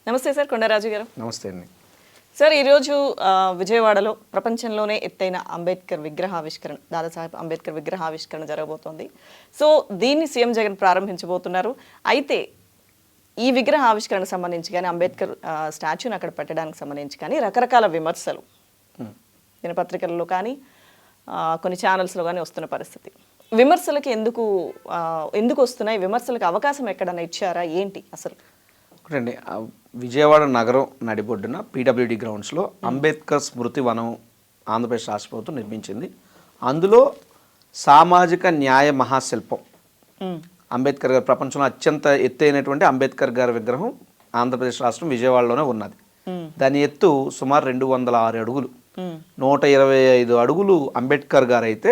నమస్తే సార్, కొండరాజు గారు. నమస్తే అండి. సార్, ఈరోజు విజయవాడలో ప్రపంచంలోనే ఎత్తైన అంబేద్కర్ విగ్రహావిష్కరణ, దాదాసాహెబ్ అంబేద్కర్ విగ్రహావిష్కరణ జరగబోతోంది. సో దీన్ని సీఎం జగన్ ప్రారంభించబోతున్నారు. అయితే ఈ విగ్రహ ఆవిష్కరణ సంబంధించి కానీ, అంబేద్కర్ స్టాచ్యూని అక్కడ పెట్టడానికి సంబంధించి కానీ రకరకాల విమర్శలు దినపత్రికల్లో కానీ కొన్ని ఛానల్స్లో కానీ వస్తున్న పరిస్థితి. విమర్శలకి ఎందుకు వస్తున్నాయి? విమర్శలకు అవకాశం ఎక్కడన్నా ఇచ్చారా? ఏంటి అసలు? ఒకటండి, విజయవాడ నగరం నడిబొడ్డున పీడబ్ల్యూడి గ్రౌండ్స్లో అంబేద్కర్ స్మృతి వనం ఆంధ్రప్రదేశ్ రాష్ట్ర ప్రభుత్వం నిర్మించింది. అందులో సామాజిక న్యాయ మహాశిల్పం అంబేద్కర్ గారు, ప్రపంచంలో అత్యంత ఎత్తైనటువంటి అంబేద్కర్ గారి విగ్రహం ఆంధ్రప్రదేశ్ రాష్ట్రం విజయవాడలోనే ఉన్నది. దాని ఎత్తు సుమారు 206 అడుగులు, 125 అడుగులు అంబేద్కర్ గారు అయితే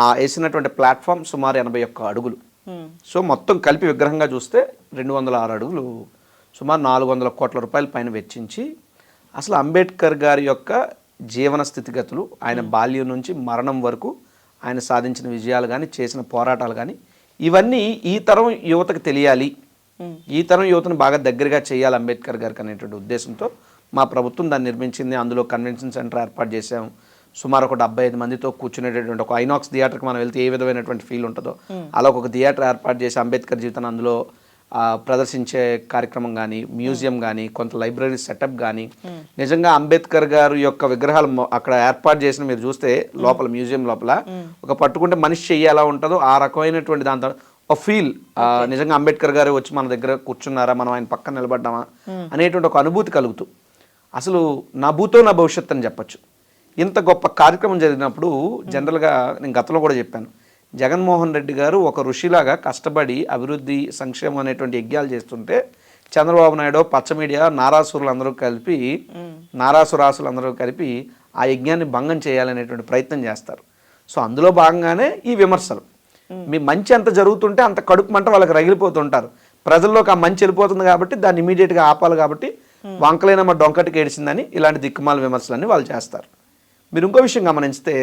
ఆ వేసినటువంటి ప్లాట్ఫామ్ సుమారు 81 అడుగులు. సో మొత్తం కలిపి విగ్రహంగా చూస్తే 206 అడుగులు, సుమారు 400 కోట్ల రూపాయల పైన వెచ్చించి అసలు అంబేద్కర్ గారి యొక్క జీవన స్థితిగతులు, ఆయన బాల్యం నుంచి మరణం వరకు ఆయన సాధించిన విజయాలు కానీ, చేసిన పోరాటాలు కానీ, ఇవన్నీ ఈ తరం యువతకు తెలియాలి, ఈ తరం యువతను బాగా దగ్గరగా చేయాలి అంబేద్కర్ గారికి అనేటువంటి ఉద్దేశంతో మా ప్రభుత్వం దాన్ని నిర్మించింది. అందులో కన్వెన్షన్ సెంటర్ ఏర్పాటు చేసాము. సుమారు ఒక 75 మందితో కూర్చునేటటువంటి ఒక ఐనాక్స్ థియేటర్కి మనం వెళ్తే ఏ విధమైనటువంటి ఫీల్ ఉంటుందో అలా ఒక థియేటర్ ఏర్పాటు చేసి అంబేద్కర్ జీవితాన్ని అందులో ప్రదర్శించే కార్యక్రమం కానీ, మ్యూజియం కానీ, కొంత లైబ్రరీ సెటప్ కానీ, నిజంగా అంబేద్కర్ గారు యొక్క విగ్రహాలు అక్కడ ఏర్పాటు చేసిన మీరు చూస్తే లోపల మ్యూజియం లోపల ఒక పట్టుకుంటే మనిషి చెయ్యి ఎలా ఉంటుందో ఆ రకమైనటువంటి దాంతో ఒక ఫీల్, నిజంగా అంబేద్కర్ గారు వచ్చి మన దగ్గర కూర్చున్నారా, మనం ఆయన పక్కన నిలబడ్డామా అనేటువంటి ఒక అనుభూతి కలుగుతూ, అసలు నా భూతో నా భవిష్యత్తు అని చెప్పచ్చు. ఇంత గొప్ప కార్యక్రమం జరిగినప్పుడు జనరల్గా నేను గతంలో కూడా చెప్పాను, జగన్మోహన్ రెడ్డి గారు ఒక ఋషిలాగా కష్టపడి అభివృద్ధి సంక్షేమం అనేటువంటి యజ్ఞాలు చేస్తుంటే చంద్రబాబు నాయుడు, పచ్చ మీడియా, నారాసురులందరూ కలిపి ఆ యజ్ఞాన్ని భంగం చేయాలనేటువంటి ప్రయత్నం చేస్తారు. సో అందులో భాగంగానే ఈ విమర్శలు. మీ మంచి అంత జరుగుతుంటే అంత కడుపు మంట వాళ్ళకి రగిలిపోతుంటారు. ప్రజల్లోకి ఆ మంచి వెళ్ళిపోతుంది కాబట్టి దాన్ని ఇమీడియట్గా ఆపాలి కాబట్టి వంకలైన డొంకటికి ఏడిచిందని ఇలాంటి దిక్కుమాల విమర్శలన్నీ వాళ్ళు చేస్తారు. మీరు ఇంకో విషయం గమనిస్తే,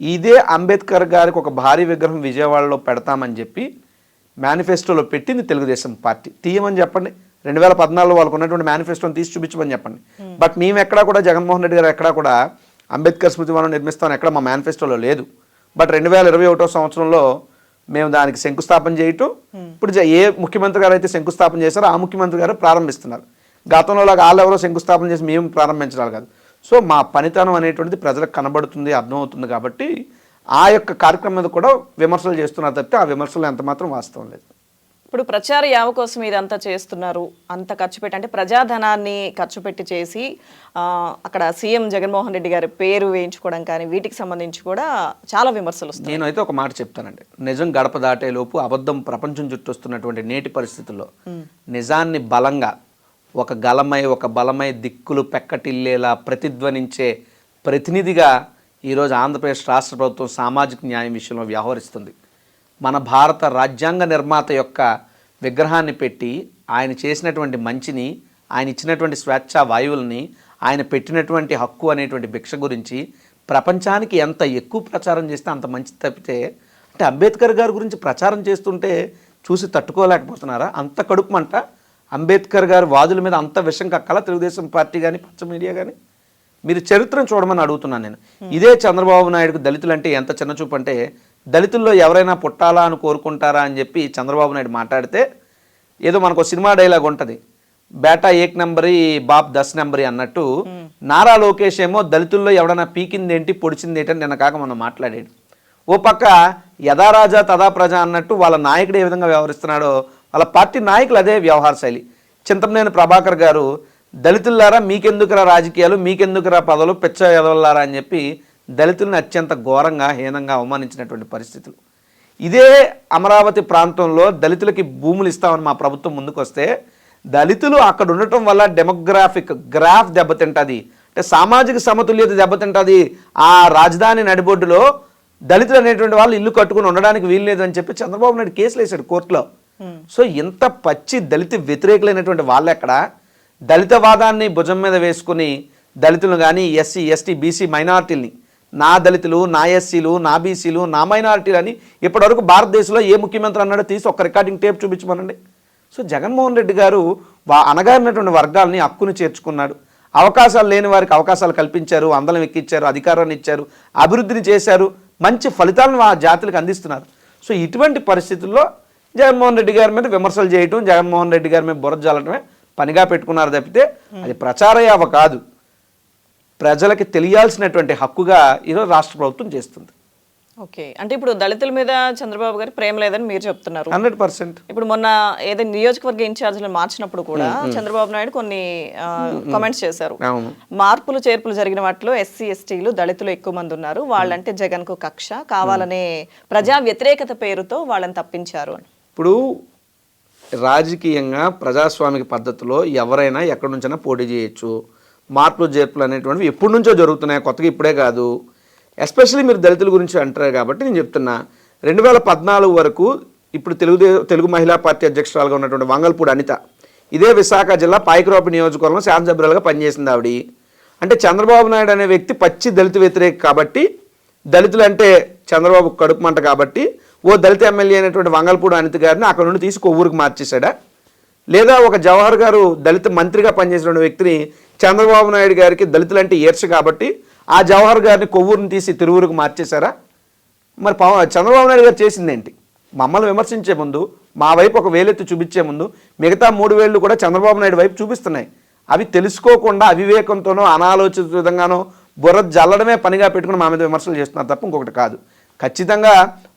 ఇదే అంబేద్కర్ గారికి ఒక భారీ విగ్రహం విజయవాడలో పెడతామని చెప్పి మేనిఫెస్టోలో పెట్టింది తెలుగుదేశం పార్టీ. తీయమని చెప్పండి, 2014లో వాళ్ళకు ఉన్నటువంటి మేనిఫెస్టోని తీసి చూపించమని చెప్పండి. బట్ మేము ఎక్కడా కూడా, జగన్మోహన్ రెడ్డి గారు ఎక్కడా కూడా అంబేద్కర్ స్మృతి వనం నిర్మిస్తామని ఎక్కడ మా మేనిఫెస్టోలో లేదు. బట్ 2021 సంవత్సరంలో మేము దానికి శంకుస్థాపన చేయటం, ఇప్పుడు ఏ ముఖ్యమంత్రి గారు అయితే శంకుస్థాపన చేశారో ఆ ముఖ్యమంత్రి గారు ప్రారంభిస్తున్నారు. గతంలో వాళ్ళు ఎవరో శంకుస్థాపన చేసి మేము ప్రారంభించడాలు కాదు. సో మా పనితనం అనేటువంటిది ప్రజలకు కనబడుతుంది, అర్థమవుతుంది. కాబట్టి ఆ యొక్క కార్యక్రమం మీద కూడా విమర్శలు చేస్తున్నారు తప్పితే ఆ విమర్శలు ఎంత మాత్రం వాస్తవం లేదు. ఇప్పుడు ప్రచార యావ కోసం ఇదంతా చేస్తున్నారు, అంత ఖర్చు పెట్టి, అంటే ప్రజాధనాన్ని ఖర్చు పెట్టి చేసి అక్కడ సీఎం జగన్మోహన్ రెడ్డి గారి పేరు వేయించుకోవడం కానీ వీటికి సంబంధించి కూడా చాలా విమర్శలు వస్తాయి. నేనైతే ఒక మాట చెప్తానండి, నిజం గడప దాటేలోపు అబద్ధం ప్రపంచం చుట్టొస్తున్నటువంటి నేటి పరిస్థితుల్లో నిజాన్ని బలంగా ఒక బలమై దిక్కులు పెక్కటిల్లేలా ప్రతిధ్వనించే ప్రతినిధిగా ఈరోజు ఆంధ్రప్రదేశ్ రాష్ట్ర ప్రభుత్వం సామాజిక న్యాయం విషయంలో వ్యవహరిస్తుంది. మన భారత రాజ్యాంగ నిర్మాత యొక్క విగ్రహాన్ని పెట్టి ఆయన చేసినటువంటి మంచిని, ఆయన ఇచ్చినటువంటి స్వేచ్ఛా వాయువులని, ఆయన పెట్టినటువంటి హక్కు అనేటువంటి భిక్ష గురించి ప్రపంచానికి ఎంత ఎక్కువ ప్రచారం చేస్తే అంత మంచిది తప్పితే, అంటే అంబేద్కర్ గారి గురించి ప్రచారం చేస్తుంటే చూసి తట్టుకోలేకపోతున్నారా? అంత కడుపుమంట అంబేద్కర్ గారి వాదుల మీద అంత విషం కక్కల తెలుగుదేశం పార్టీ కానీ, పచ్చ మీడియా కానీ? మీరు చరిత్రను చూడమని అడుగుతున్నాను నేను. ఇదే చంద్రబాబు నాయుడుకు దళితులు అంటే ఎంత చిన్నచూపు అంటే, దళితుల్లో ఎవరైనా పుట్టాలా అని కోరుకుంటారా అని చెప్పి చంద్రబాబు నాయుడు మాట్లాడితే, ఏదో మనకు సినిమా డైలాగ్ ఉంటుంది, బేటా 1 నంబరి బాప్ 10 నంబరి అన్నట్టు, నారా లోకేష్ ఏమో దళితుల్లో ఎవడైనా పీకిందేంటి పొడిచిందేంటి అని నిన్న కాక మనం మాట్లాడాడు. ఓ పక్క యథా రాజా తదా ప్రజ అన్నట్టు వాళ్ళ నాయకుడు ఏ విధంగా వ్యవహరిస్తున్నాడో వాళ్ళ పార్టీ నాయకులు అదే వ్యవహార శైలి. చింతమనేని ప్రభాకర్ గారు, దళితులారా మీకెందుకురా రాజకీయాలు, మీకెందుకురా పదవులు, పిచ్చ ఎదవల్లారా అని చెప్పి దళితులను అత్యంత ఘోరంగా, హీనంగా అవమానించినటువంటి పరిస్థితులు. ఇదే అమరావతి ప్రాంతంలో దళితులకి భూములు ఇస్తామని మా ప్రభుత్వం ముందుకు వస్తే, దళితులు అక్కడ ఉండటం వల్ల డెమోగ్రాఫిక్ గ్రాఫ్ దెబ్బతింటుంది, అంటే సామాజిక సమతుల్యత దెబ్బతింటుంది. ఆ రాజధాని నడిబొడ్డులో దళితులు అనేటువంటి వాళ్ళు ఇల్లు కట్టుకుని ఉండడానికి వీలు లేదని చెప్పి చంద్రబాబు నాయుడు కేసులు వేశాడు కోర్టులో. సో ఇంత పచ్చి దళిత వ్యతిరేకులైనటువంటి వాళ్ళు ఎక్కడ దళితవాదాన్ని భుజం మీద వేసుకుని దళితులు కానీ, ఎస్సీ ఎస్టీ బీసీ మైనారిటీలని, నా దళితులు, నా ఎస్సీలు, నా బీసీలు, నా మైనారిటీలు అని ఇప్పటివరకు భారతదేశంలో ఏ ముఖ్యమంత్రి అన్నాడో తీసి ఒక రికార్డింగ్ టేప్ చూపించమనండి. సో జగన్మోహన్ రెడ్డి గారు అణగారినటువంటి వర్గాల్ని హక్కును చేర్చుకున్నాడు. అవకాశాలు లేని వారికి అవకాశాలు కల్పించారు, అందలం ఎక్కించారు, అధికారాన్ని ఇచ్చారు, అభివృద్ధిని చేశారు, మంచి ఫలితాలను ఆ జాతులకు అందిస్తున్నారు. సో ఇటువంటి పరిస్థితుల్లో జగన్మోహన్ రెడ్డి గారి మీద విమర్శలు చేయటం, జగన్మోహన్ రెడ్డి గారి మీద బురద జల్లటమే పనిగా పెట్టుకున్నారు తప్పితే అది ప్రచారయావ కాదు. ప్రజలకి తెలియాల్సినటువంటి హక్కుగా ఈరోజు రాష్ట్ర ప్రభుత్వం చేస్తుంది. ఓకే, అంటే ఇప్పుడు దళితుల మీద చంద్రబాబు గారి ప్రేమ లేదని మీరు చెప్తున్నారు. 100%. ఇప్పుడు మొన్న ఏదైనా నియోజకవర్గ ఇన్ఛార్జీలను మార్చినప్పుడు కూడా చంద్రబాబు నాయుడు కొన్ని కామెంట్స్ చేశారు. మార్పులు చేర్పులు జరిగిన వాటిలో ఎస్సీ ఎస్టీలు దళితులు ఎక్కువ మంది ఉన్నారు, వాళ్ళంటే జగన్ కు కక్ష, కావాలనే ప్రజా వ్యతిరేకత పేరుతో వాళ్ళని తప్పించారు అని. ఇప్పుడు రాజకీయంగా ప్రజాస్వామిక పద్ధతిలో ఎవరైనా ఎక్కడి నుంచైనా పోటీ చేయొచ్చు. మార్పులు చేర్పులు అనేటువంటివి ఎప్పటి నుంచో జరుగుతున్నాయి, కొత్తగా ఇప్పుడే కాదు. ఎస్పెషల్లీ మీరు దళితుల గురించి అంటారు కాబట్టి నేను చెప్తున్నా, 2014 వరకు ఇప్పుడు తెలుగు మహిళా పార్టీ అధ్యక్షురాలుగా ఉన్నటువంటి వంగల్పూడి అనిత ఇదే విశాఖ జిల్లా పాయకరాపు నియోజకవర్గంలో శాసనసభ్యులుగా పనిచేసింది ఆవిడ. అంటే చంద్రబాబు నాయుడు అనే వ్యక్తి పచ్చి దళిత వ్యతిరేక కాబట్టి, దళితులు అంటే చంద్రబాబు కడుపు మంట కాబట్టి ఓ దళిత ఎమ్మెల్యే అయినటువంటి వంగల్పూడి అనిత గారిని అక్కడ నుండి తీసి కొవ్వూరుకు మార్చేశాడా? లేదా ఒక జవహర్ గారు దళిత మంత్రిగా పనిచేసిన వ్యక్తిని చంద్రబాబు నాయుడు గారికి దళితులు అంటే ఈర్ష కాబట్టి ఆ జవహర్ గారిని కొవ్వూరుని తీసి తిరువురుకు మార్చేశారా? మరి చంద్రబాబు నాయుడు గారు చేసిందేంటి? మమ్మల్ని విమర్శించే ముందు, మా వైపు ఒక వేలెత్తి చూపించే ముందు మిగతా 3 వేళ్ళు కూడా చంద్రబాబు నాయుడు వైపు చూపిస్తున్నాయి. అవి తెలుసుకోకుండా అవివేకంతోనో అనాలోచిత విధంగానో బుర్ర జల్లడమే పనిగా పెట్టుకుని మా మీద విమర్శలు చేస్తున్నారు తప్ప ఇంకొకటి కాదు. ఖచ్చితంగా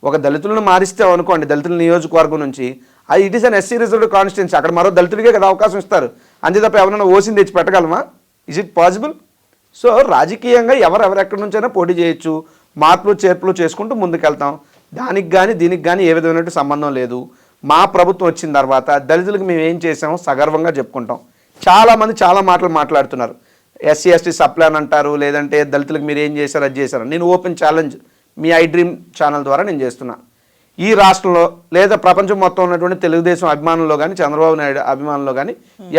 ఒక దళితులను మారిస్తే అనుకోండి, దళితుల నియోజకవర్గం నుంచి, అది it is an SC reserved constituency, అక్కడ మరో దళితుడికే కదా అవకాశం ఇస్తారు. అంతే తప్ప ఎవరైనా ఓసిని తెచ్చి పెట్టగలమా? Is it possible? సో రాజకీయంగా ఎవరెక్కడి నుంచైనా పోటీ చేయొచ్చు, మార్పులు చేర్పులు చేసుకుంటూ ముందుకెళ్తాం. దానికి కానీ దీనికి కానీ ఏ విధమైనటువంటి సంబంధం లేదు. మా ప్రభుత్వం వచ్చిన తర్వాత దళితులకు మేము ఏం చేసామో సగర్వంగా చెప్పుకుంటాం. చాలామంది చాలా మాటలు మాట్లాడుతున్నారు. ఎస్సీ ఎస్టీ సప్లాన్ అంటారు, లేదంటే దళితులకు మీరు ఏం చేశారు అది చేశారు. నేను open challenge me I dream channel ద్వారా నేను చేస్తున్నా. ఈ రాష్ట్రంలో లేదా ప్రపంచం మొత్తం ఉన్నటువంటి తెలుగుదేశం అభిమానుల్లో కానీ చంద్రబాబు నాయుడు అభిమానుల్లో కానీ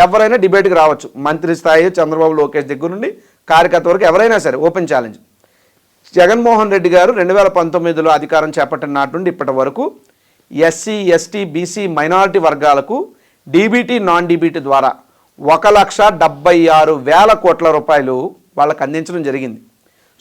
ఎవరైనా డిబేట్కి రావచ్చు. మంత్రి స్థాయి చంద్రబాబు లోకేష్ దగ్గర నుండి కార్యకర్త వరకు ఎవరైనా సరే ఓపెన్ ఛాలెంజ్. జగన్మోహన్ రెడ్డి గారు 2019లో అధికారం చేపట్టిన నాటి నుండి ఇప్పటి వరకు ఎస్సీ ఎస్టీ బీసీ మైనారిటీ వర్గాలకు డీబీటీ నాన్ డీబీటీ ద్వారా 1,76,000 కోట్ల రూపాయలు వాళ్ళకి అందించడం జరిగింది.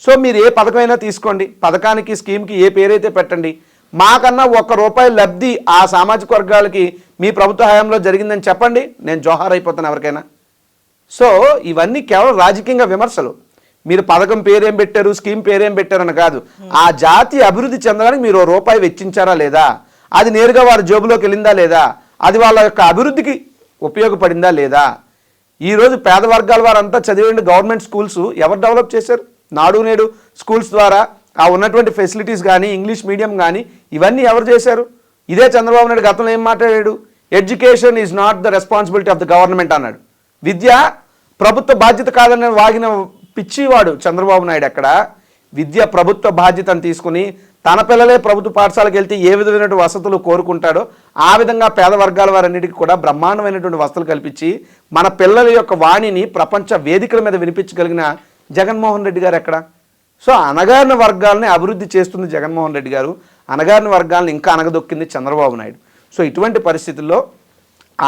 సో మీరు ఏ పథకమైనా తీసుకోండి, పథకానికి స్కీమ్కి ఏ పేరైతే పెట్టండి, మాకన్నా ₹1 లబ్ధి ఆ సామాజిక వర్గాలకి మీ ప్రభుత్వ హయాంలో జరిగిందని చెప్పండి, నేను జోహార్ అయిపోతాను ఎవరికైనా. సో ఇవన్నీ కేవలం రాజకీయంగా విమర్శలు. మీరు పథకం పేరేం పెట్టారు, స్కీమ్ పేరేం పెట్టారని కాదు, ఆ జాతి అభివృద్ధి చెందడానికి మీరు ₹1 వెచ్చించారా లేదా, అది నేరుగా వారి జేబులోకి వెళ్ళిందా లేదా, అది వాళ్ళ యొక్క అభివృద్ధికి ఉపయోగపడిందా లేదా. ఈరోజు పేద వర్గాల వారంతా చదివేండి గవర్నమెంట్ స్కూల్స్ ఎవరు డెవలప్ చేశారు? నాడు నేడు స్కూల్స్ ద్వారా ఆ ఉన్నటువంటి ఫెసిలిటీస్ కానీ ఇంగ్లీష్ మీడియం కానీ ఇవన్నీ ఎవరు చేశారు? ఇదే చంద్రబాబు నాయుడు గతంలో ఏం మాట్లాడాడు? Education is not the responsibility of the government అన్నాడు. విద్య ప్రభుత్వ బాధ్యత కాదని వాగిన పిచ్చివాడు చంద్రబాబు నాయుడు. ఎక్కడ విద్య ప్రభుత్వ బాధ్యతను తీసుకుని తన పిల్లలే ప్రభుత్వ పాఠశాలకు వెళ్తే ఏ విధమైనటువంటి వసతులు కోరుకుంటాడో ఆ విధంగా పేద వర్గాల వారన్నిటికీ కూడా బ్రహ్మాండమైనటువంటి వసతులు కల్పించి మన పిల్లల యొక్క వాణిని ప్రపంచ వేదికల మీద వినిపించగలిగిన జగన్మోహన్ రెడ్డి గారు ఎక్కడ? సో అణగారిన వర్గాలని అభివృద్ధి చేస్తుంది జగన్మోహన్ రెడ్డి గారు, అణగారిన వర్గాలను ఇంకా అణగదొక్కింది చంద్రబాబు నాయుడు. సో ఇటువంటి పరిస్థితుల్లో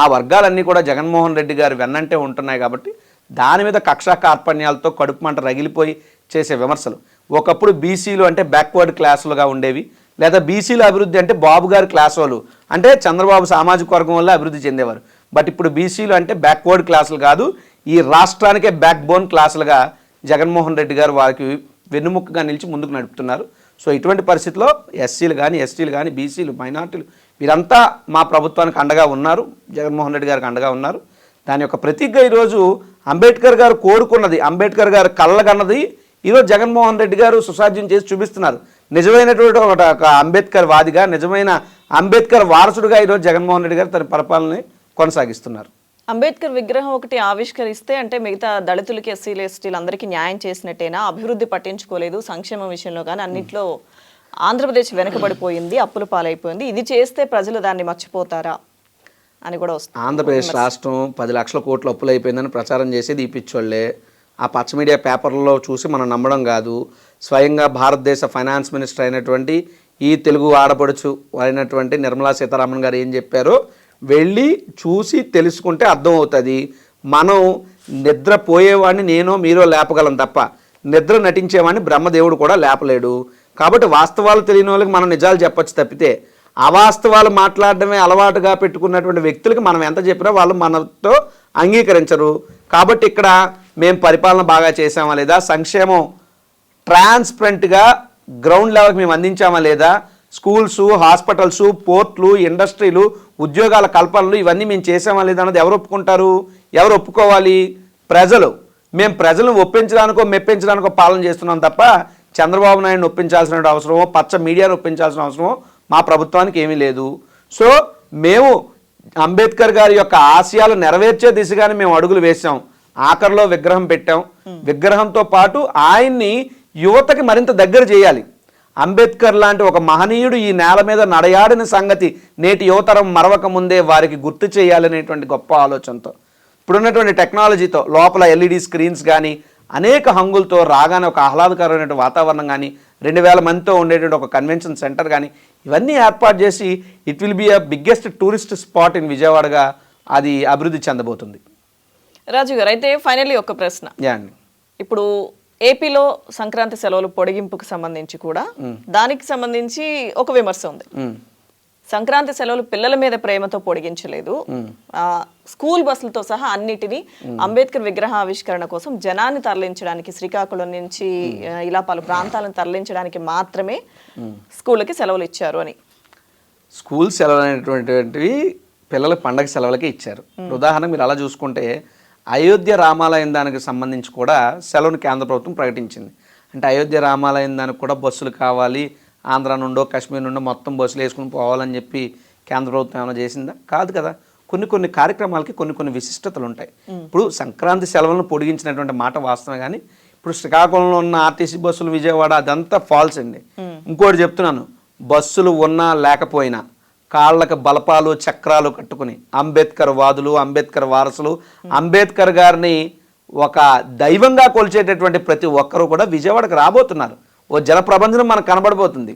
ఆ వర్గాలన్నీ కూడా జగన్మోహన్ రెడ్డి గారు వెన్నంటే ఉంటున్నాయి కాబట్టి దాని మీద కక్షా కార్పణ్యాలతో కడుపు మంట రగిలిపోయి చేసే విమర్శలు. ఒకప్పుడు బీసీలు అంటే బ్యాక్వర్డ్ క్లాసులుగా ఉండేవి, లేదా బీసీల అభివృద్ధి అంటే బాబు గారి క్లాస్ వాళ్ళు అంటే చంద్రబాబు సామాజిక వర్గం వల్ల అభివృద్ధి చెందేవారు. బట్ ఇప్పుడు బీసీలు అంటే బ్యాక్వర్డ్ క్లాసులు కాదు, ఈ రాష్ట్రానికే బ్యాక్ బోన్ క్లాసులుగా జగన్మోహన్ రెడ్డి గారు వారికి వెన్నుముక్కగా నిలిచి ముందుకు నడుపుతున్నారు. సో ఇటువంటి పరిస్థితిలో ఎస్సీలు కానీ ఎస్టీలు కానీ బీసీలు మైనార్టీలు వీరంతా మా ప్రభుత్వానికి అండగా ఉన్నారు, జగన్మోహన్ రెడ్డి గారికి అండగా ఉన్నారు. దాని యొక్క ప్రతీకగా ఈరోజు అంబేద్కర్ గారు కోరుకున్నది, అంబేద్కర్ గారు కళ్ళగన్నది ఈరోజు జగన్మోహన్ రెడ్డి గారు సుసాధ్యం చేసి చూపిస్తున్నారు. నిజమైనటువంటి ఒక అంబేద్కర్ వాదిగా, నిజమైన అంబేద్కర్ వారసుడిగా ఈరోజు జగన్మోహన్ రెడ్డి గారు తన పరిపాలనని కొనసాగిస్తున్నారు. అంబేద్కర్ విగ్రహం ఒకటి ఆవిష్కరిస్తే అంటే మిగతా దళితులకి ఎస్సీలు ఎస్టీలు అందరికీ న్యాయం చేసినట్టేనా? అభివృద్ధి పట్టించుకోలేదు, సంక్షేమ విషయంలో కానీ అన్నింటిలో ఆంధ్రప్రదేశ్ వెనుకబడిపోయింది, అప్పుల పాలైపోయింది, ఇది చేస్తే ప్రజలు దాన్ని మర్చిపోతారా అని కూడా వస్తుంది. ఆంధ్రప్రదేశ్ రాష్ట్రం 10 లక్షల కోట్ల అప్పులు అయిపోయిందని ప్రచారం చేసేది ఈ పిచ్చోళ్లే. ఆ పచ్చ మీడియా పేపర్లలో చూసి మనం నమ్మడం కాదు. స్వయంగా భారతదేశ ఫైనాన్స్ మినిస్టర్ అయినటువంటి ఈ తెలుగు ఆడపడుచు అయినటువంటి నిర్మలా సీతారామన్ గారు ఏం చెప్పారో వెళ్ళి చూసి తెలుసుకుంటే అర్థమవుతుంది. మనం నిద్రపోయేవాడిని నేనో మీరో లేపగలం తప్ప నిద్ర నటించేవాడిని బ్రహ్మదేవుడు కూడా లేపలేడు. కాబట్టి వాస్తవాలు తెలియని వాళ్ళకి మనం నిజాలు చెప్పచ్చు తప్పితే అవాస్తవాలు మాట్లాడడమే అలవాటుగా పెట్టుకున్నటువంటి వ్యక్తులకి మనం ఎంత చెప్పినా వాళ్ళు మనతో అంగీకరించరు. కాబట్టి ఇక్కడ మేము పరిపాలన బాగా చేసామా లేదా, సంక్షేమం ట్రాన్స్పరెంట్గా గ్రౌండ్ లెవెల్కి మేము అందించామా లేదా, స్కూల్స్, హాస్పిటల్స్, పోర్ట్లు, ఇండస్ట్రీలు, ఉద్యోగాల కల్పనలు ఇవన్నీ మేము చేసామా లేదా అన్నది ఎవరు ఒప్పుకుంటారు, ఎవరు ఒప్పుకోవాలి? ప్రజలు. మేము ప్రజలను ఒప్పించడానికో మెప్పించడానికో పాలన చేస్తున్నాం తప్ప చంద్రబాబు నాయుడుని ఒప్పించాల్సిన అవసరమో పచ్చ మీడియాను ఒప్పించాల్సిన అవసరమో మా ప్రభుత్వానికి ఏమీ లేదు. సో మేము అంబేద్కర్ గారి యొక్క ఆశయాలు నెరవేర్చే దిశగానే మేము అడుగులు వేసాం. ఆఖరిలో విగ్రహం పెట్టాం. విగ్రహంతో పాటు ఆయన్ని యువతకి మరింత దగ్గర చేయాలి. అంబేద్కర్ లాంటి ఒక మహనీయుడు ఈ నేల మీద నడయాడిన సంగతి నేటి యువతరం మరవక ముందే వారికి గుర్తు చేయాలనేటువంటి గొప్ప ఆలోచనతో ఇప్పుడున్నటువంటి టెక్నాలజీతో లోపల ఎల్ఈడి స్క్రీన్స్ కానీ అనేక హంగులతో రాగానే ఒక ఆహ్లాదకరమైన వాతావరణం కానీ 2000 మందితో ఉండేటువంటి ఒక కన్వెన్షన్ సెంటర్ కానీ ఇవన్నీ ఏర్పాటు చేసి it will be a biggest tourist spot in విజయవాడగా అది అభివృద్ధి చెందబోతుంది. రాజు గారు, అయితే ఫైనల్లీ ఒక ప్రశ్న. ఇప్పుడు ఏపీలో సంక్రాంతి సెలవులు పొడిగింపుకు సంబంధించి కూడా దానికి సంబంధించి ఒక విమర్శ ఉంది. సంక్రాంతి సెలవులు పిల్లల మీద ప్రేమతో పొడిగించలేదు, స్కూల్ బస్సులతో సహా అన్నిటినీ అంబేద్కర్ విగ్రహ ఆవిష్కరణ కోసం జనాన్ని తరలించడానికి శ్రీకాకుళం నుంచి ఇలా పలు ప్రాంతాలను తరలించడానికి మాత్రమే స్కూళ్ళకి సెలవులు ఇచ్చారు అని. స్కూల్ సెలవులు అనేటువంటివి పిల్లల పండగ సెలవులకే ఇచ్చారు. ఉదాహరణకు మీరు అలా చూసుకుంటే అయోధ్య రామాలయం దానికి సంబంధించి కూడా సెలవును కేంద్ర ప్రభుత్వం ప్రకటించింది. అంటే అయోధ్య రామాలయం దానికి కూడా బస్సులు కావాలి, ఆంధ్ర నుండో కాశ్మీర్ నుండో మొత్తం బస్సులు వేసుకుని పోవాలని చెప్పి కేంద్ర ప్రభుత్వం ఏమైనా చేసిందా? కాదు కదా. కొన్ని కార్యక్రమాలకి కొన్ని విశిష్టతలు ఉంటాయి. ఇప్పుడు సంక్రాంతి సెలవులను పొడిగించినటువంటి మాట వాస్తవం, కానీ ఇప్పుడు శ్రీకాకుళంలో ఉన్న ఆర్టీసీ బస్సులు విజయవాడ అదంతా ఫాల్స్ అండి. ఇంకోటి చెప్తున్నాను, బస్సులు ఉన్నా లేకపోయినా కాళ్ళకు బలపాలు చక్రాలు కట్టుకుని అంబేద్కర్ వాదులు, అంబేద్కర్ వారసులు, అంబేద్కర్ గారిని ఒక దైవంగా కొలిచేటటువంటి ప్రతి ఒక్కరూ కూడా విజయవాడకు రాబోతున్నారు. ఓ జల ప్రబంధనం మనకు కనబడబోతుంది.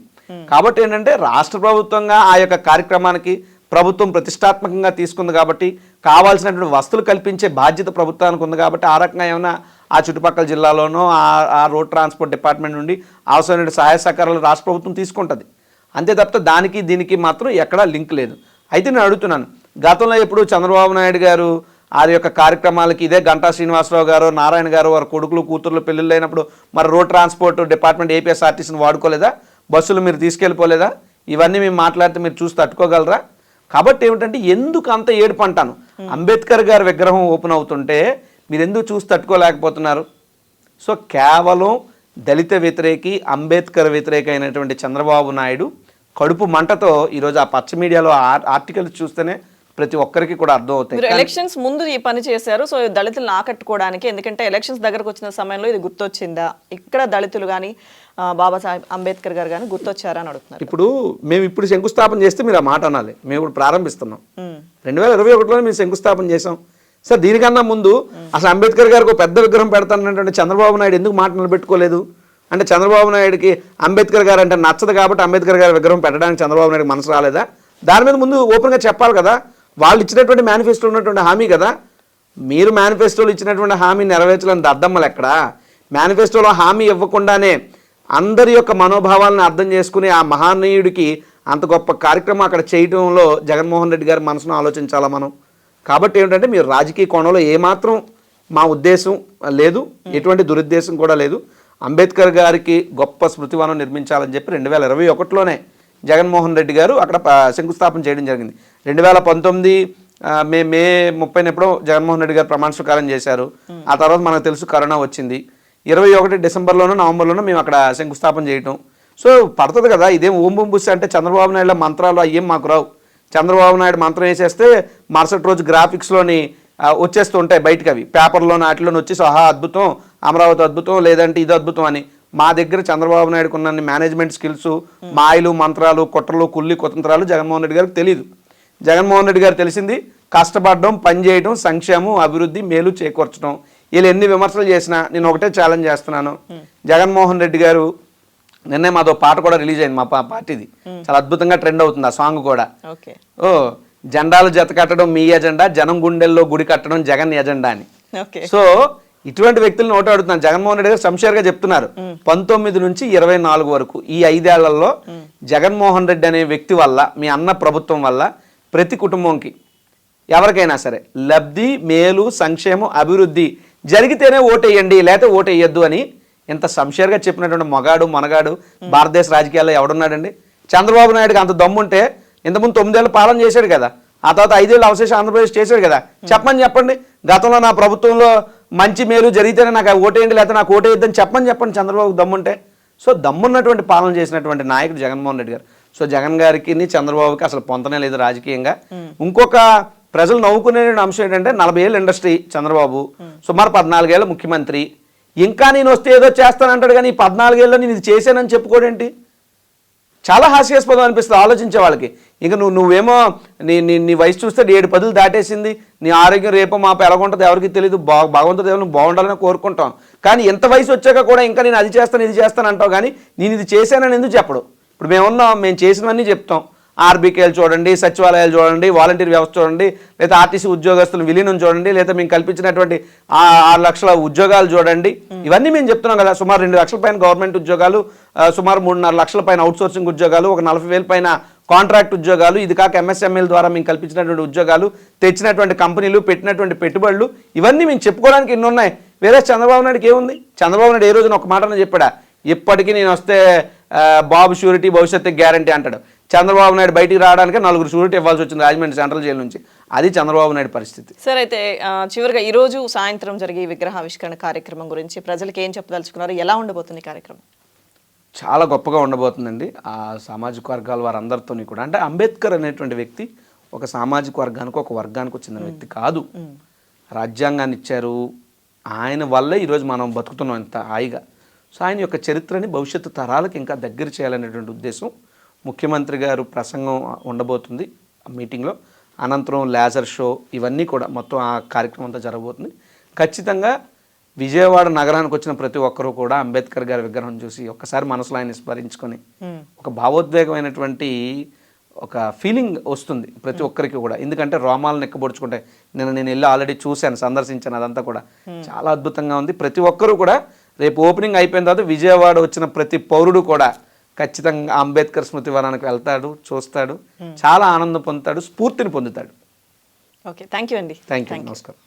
కాబట్టి ఏంటంటే రాష్ట్ర ప్రభుత్వంగా ఆ యొక్క కార్యక్రమానికి ప్రభుత్వం ప్రతిష్టాత్మకంగా తీసుకుంది కాబట్టి కావాల్సినటువంటి వస్తువులు కల్పించే బాధ్యత ప్రభుత్వానికి ఉంది కాబట్టి ఆ రకంగా ఏమైనా ఆ చుట్టుపక్కల జిల్లాలోనో ఆ రోడ్ ట్రాన్స్పోర్ట్ డిపార్ట్మెంట్ నుండి అవసరమైన సహాయ సహకారాలు రాష్ట్ర ప్రభుత్వం తీసుకుంటుంది. అంతే తప్ప దానికి దీనికి మాత్రం ఎక్కడా లింక్ లేదు. అయితే నేను అడుగుతున్నాను, గతంలో ఎప్పుడు చంద్రబాబు నాయుడు గారు ఆ యొక్క కార్యక్రమాలకి ఇదే గంటా శ్రీనివాసరావు గారు, నారాయణ గారు వారి కొడుకులు కూతుర్లు పెళ్ళిళ్ళు అయినప్పుడు మరి రోడ్ ట్రాన్స్పోర్ట్ డిపార్ట్మెంట్ ఏపీఎస్ఆర్టీసీని వాడుకోలేదా? బస్సులు మీరు తీసుకెళ్ళిపోలేదా? ఇవన్నీ మేము మాట్లాడితే మీరు చూసి తట్టుకోగలరా? కాబట్టి ఏమిటంటే ఎందుకు అంత ఏడుపు అంటాను, అంబేద్కర్ గారి విగ్రహం ఓపెన్ అవుతుంటే మీరు ఎందుకు చూసి తట్టుకోలేకపోతున్నారు? సో కేవలం దళిత వ్యతిరేకి, అంబేద్కర్ వ్యతిరేక అయినటువంటి చంద్రబాబు నాయుడు కడుపు మంటతో ఈరోజు ఆ పచ్చ మీడియాలో ఆర్టికల్స్ చూస్తేనే ప్రతి ఒక్కరికి కూడా అర్థం అవుతాయి. ఎలక్షన్స్ ముందు ఈ పని చేశారు, సో దళితులను ఆకట్టుకోవడానికి. ఎందుకంటే ఎలక్షన్స్ దగ్గరకు వచ్చిన సమయంలో ఇది గుర్తొచ్చిందా, ఇక్కడ దళితులు కానీ బాబాసాహెబ్ అంబేద్కర్ గారు కానీ గుర్తొచ్చారా అని అడుగుతున్నారు. ఇప్పుడు శంకుస్థాపన చేస్తే మీరు ఆ మాట అనాలి. మేము ఇప్పుడు ప్రారంభిస్తున్నాం. 2021లో మేము శంకుస్థాపన చేసాం సార్. దీనికన్నా ముందు అసలు అంబేద్కర్ గారికి ఒక పెద్ద విగ్రహం పెడతానంటే చంద్రబాబు నాయుడు ఎందుకు మాట నిలబెట్టుకోలేదు? అంటే చంద్రబాబు నాయుడుకి అంబేద్కర్ గారు అంటే నచ్చదు కాబట్టి అంబేద్కర్ గారి విగ్రహం పెట్టడానికి చంద్రబాబు నాయుడుకి మనసు రాలేదా? దాని మీద ముందు ఓపెన్గా చెప్పాలి కదా. వాళ్ళు ఇచ్చినటువంటి మేనిఫెస్టోలో ఉన్నటువంటి హామీ కదా. మీరు మేనిఫెస్టోలో ఇచ్చినటువంటి హామీ నెరవేర్చలేని దద్దమ్మలు ఎక్కడా? మేనిఫెస్టోలో హామీ ఇవ్వకుండానే అందరి యొక్క మనోభావాలను అర్థం చేసుకుని ఆ మహానీయుడికి అంత గొప్ప కార్యక్రమం అక్కడ చేయడంలో జగన్మోహన్ రెడ్డి గారి మనసును ఆలోచించాలా మనం. కాబట్టి ఏమిటంటే మీరు రాజకీయ కోణంలో ఏమాత్రం మా ఉద్దేశం లేదు, ఎటువంటి దురుద్దేశం కూడా లేదు. అంబేద్కర్ గారికి గొప్ప స్మృతివనం నిర్మించాలని చెప్పి 2021లోనే జగన్మోహన్ రెడ్డి గారు అక్కడ శంకుస్థాపన చేయడం జరిగింది. 2019 మే 30 ఎప్పుడో జగన్మోహన్ రెడ్డి గారు ప్రమాణ స్వీకారం చేశారు. ఆ తర్వాత మనకు తెలుసు కరోనా వచ్చింది. 21 డిసెంబర్లోనో నవంబర్లోనో మేము అక్కడ శంకుస్థాపన చేయటం. సో పడుతుంది కదా. ఇదేం ఓం బొంబుస్ అంటే చంద్రబాబు నాయుడు మంత్రాలు అయ్యేం మాకు రావు. చంద్రబాబు నాయుడు మంత్రం వేసేస్తే మరుసటి రోజు గ్రాఫిక్స్లోని వచ్చేస్తూ ఉంటాయి బయటకు, అవి పేపర్లోని వాటిలోని వచ్చేసి ఆహా అద్భుతం, అమరావతి అద్భుతం, లేదంటే ఇది అద్భుతం అని. మా దగ్గర చంద్రబాబు నాయుడుకు ఉన్న మేనేజ్మెంట్ స్కిల్స్, మాయలు మంత్రాలు కుట్రలు కుల్లి కుతంత్రాలు జగన్మోహన్ రెడ్డి గారికి తెలియదు. జగన్మోహన్ రెడ్డి గారు తెలిసింది కష్టపడడం, పనిచేయడం, సంక్షేమం, అభివృద్ధి, మేలు చేకూర్చడం. వీళ్ళు ఎన్ని విమర్శలు చేసినా నేను ఒకటే ఛాలెంజ్ చేస్తున్నాను. జగన్మోహన్ రెడ్డి గారు నిన్నే మాతో పాట కూడా రిలీజ్ అయింది, మా పార్టీది. చాలా అద్భుతంగా ట్రెండ్ అవుతుంది ఆ సాంగ్ కూడా. జెండాలు జత కట్టడం మీ ఎజెండా, జనం గుండెల్లో గుడి కట్టడం జగన్ ఎజెండా అని. ఓకే. సో ఇటువంటి వ్యక్తులను నోట అడుగుతున్నాను. జగన్మోహన్ రెడ్డి గారు సంశయంగా చెప్తున్నారు 19 నుంచి 24 వరకు ఈ 5 ఏళ్లలో జగన్మోహన్ రెడ్డి అనే వ్యక్తి వల్ల, మీ అన్న ప్రభుత్వం వల్ల ప్రతి కుటుంబంకి ఎవరికైనా సరే లబ్ధి, మేలు, సంక్షేమం, అభివృద్ధి జరిగితేనే ఓటేయండి లేకపోతే ఓటేయద్దు అని ఇంత సంశయంగా చెప్పినటువంటి మగాడు మనగాడు భారతదేశ రాజకీయాల్లో ఎవడున్నాడండి? చంద్రబాబు నాయుడుకి అంత దమ్ముంటే ఇంతకుముందు 9 ఏళ్ళు పాలన చేశాడు కదా, ఆ తర్వాత 5 ఏళ్ళు అవశేషం ఆంధ్రప్రదేశ్ చేశాడు కదా. చెప్పండి గతంలో నా ప్రభుత్వంలో మంచి మేలు జరిగితేనే నాకు ఓటేయండి లేకపోతే నాకు ఓటేయద్దని చెప్పండి చంద్రబాబు దమ్ముంటే. సో దమ్మున్నటువంటి పాలన చేసినటువంటి నాయకుడు జగన్మోహన్ రెడ్డి గారు. సో జగన్ గారికి చంద్రబాబుకి అసలు పొంతనే లేదు రాజకీయంగా. ఇంకొక ప్రజలు నవ్వుకునే అంశం ఏంటంటే 40 ఏళ్ళ ఇండస్ట్రీ చంద్రబాబు, సుమారు 14 ఏళ్ళ ముఖ్యమంత్రి. ఇంకా నేను వస్తే ఏదో చేస్తానంటాడు కానీ ఈ 14 ఏళ్ళలో నేను ఇది చేశానని చెప్పుకోడేంటి? చాలా హాస్యాస్పదం అనిపిస్తుంది ఆలోచించే వాళ్ళకి. ఇంకా నువ్వేమో నీ వయసు చూస్తే 7-10 దాటేసింది, నీ ఆరోగ్యం రేపో మాపో ఎలాగుంటుంది ఎవరికి తెలియదు, భగవంతుడు దేవుని బాగుండాలని కోరుకుంటాం. కానీ ఎంత వయసు వచ్చాక కూడా ఇంకా నేను అది చేస్తాను ఇది చేస్తాను అంటావు కానీ నేను ఇది చేశానని ఎందుకు చెప్పడు? ఇప్పుడు మేము చేసినవన్నీ చెప్తాం. ఆర్బీకేలు చూడండి, సచివాలయాలు చూడండి, వాలంటీర్ వ్యవస్థ చూడండి, లేదా ఆర్టీసీ ఉద్యోగస్తులు విలీనం చూడండి, లేదా మేము కల్పించినటువంటి 6 లక్షల ఉద్యోగాలు చూడండి. ఇవన్నీ మేము చెప్తున్నాం కదా. సుమారు 2 లక్షల పైన గవర్నమెంట్ ఉద్యోగాలు, సుమారు 3.5 లక్షల పైన అవుట్సోర్సింగ్ ఉద్యోగాలు, ఒక 40,000 పైన కాంట్రాక్ట్ ఉద్యోగాలు, ఇది కాక ఎంఎస్ఎంఈల ద్వారా మేము కల్పించినటువంటి ఉద్యోగాలు, తెచ్చినటువంటి కంపెనీలు, పెట్టినటువంటి పెట్టుబడులు, ఇవన్నీ మేము చెప్పుకోవడానికి ఎన్ని ఉన్నాయి. వేరే చంద్రబాబు నాయుడుకి ఏముంది? చంద్రబాబు నాయుడు ఏ రోజున ఒక మాటనే చెప్పాడా, ఇప్పటికీ నేను వస్తే బాబు షూరిటీ భవిష్యత్తుకి గ్యారంటీ అంటాడు. చంద్రబాబు నాయుడు బయటికి రావడానికి 4 షూరిటీ ఇవ్వాల్సి వచ్చింది రాజమండ్రి సెంట్రల్ జైలు నుంచి. అది చంద్రబాబు నాయుడు పరిస్థితి. సార్, అయితే చివరిగా ఈరోజు సాయంత్రం జరిగే విగ్రహావిష్కరణ కార్యక్రమం గురించి ప్రజలకు ఏం చెప్పదలుచుకున్నారు? ఎలా ఉండబోతుంది కార్యక్రమం? చాలా గొప్పగా ఉండబోతుందండి. ఆ సామాజిక వర్గాల వారందరితో కూడా, అంటే అంబేద్కర్ అనేటువంటి వ్యక్తి ఒక సామాజిక వర్గానికి ఒక వర్గానికి చెందిన వ్యక్తి కాదు. రాజ్యాంగాన్ని ఇచ్చారు, ఆయన వల్లే ఈరోజు మనం బతుకుతున్నాం ఇంత హాయిగా. సో ఆయన యొక్క చరిత్రని భవిష్యత్తు తరాలకు ఇంకా దగ్గర చేయాలనేటువంటి ఉద్దేశం ముఖ్యమంత్రి గారు ప్రసంగం ఉండబోతుంది ఆ మీటింగ్లో. అనంతరం లేజర్ షో, ఇవన్నీ కూడా మొత్తం ఆ కార్యక్రమం అంతా జరగబోతుంది. ఖచ్చితంగా విజయవాడ నగరానికి వచ్చిన ప్రతి ఒక్కరూ కూడా అంబేద్కర్ గారి విగ్రహం చూసి ఒక్కసారి మనసులో ఆయన స్మరించుకొని ఒక భావోద్వేగమైనటువంటి ఒక ఫీలింగ్ వస్తుంది ప్రతి ఒక్కరికి కూడా. ఎందుకంటే రోమాలను ఎక్కబొడుచుకుంటే నేను వెళ్ళి ఆల్రెడీ చూశాను, సందర్శించాను, అదంతా కూడా చాలా అద్భుతంగా ఉంది. ప్రతి ఒక్కరూ కూడా రేపు ఓపెనింగ్ అయిపోయిన తర్వాత విజయవాడ వచ్చిన ప్రతి పౌరుడు కూడా ఖచ్చితంగా అంబేద్కర్ స్మృతి వనానికి వెళ్తాడు, చూస్తాడు, చాలా ఆనందం పొందుతాడు, స్ఫూర్తిని పొందుతాడు. ఓకే, థ్యాంక్ యూ అండి. థ్యాంక్ యూ, నమస్కారం.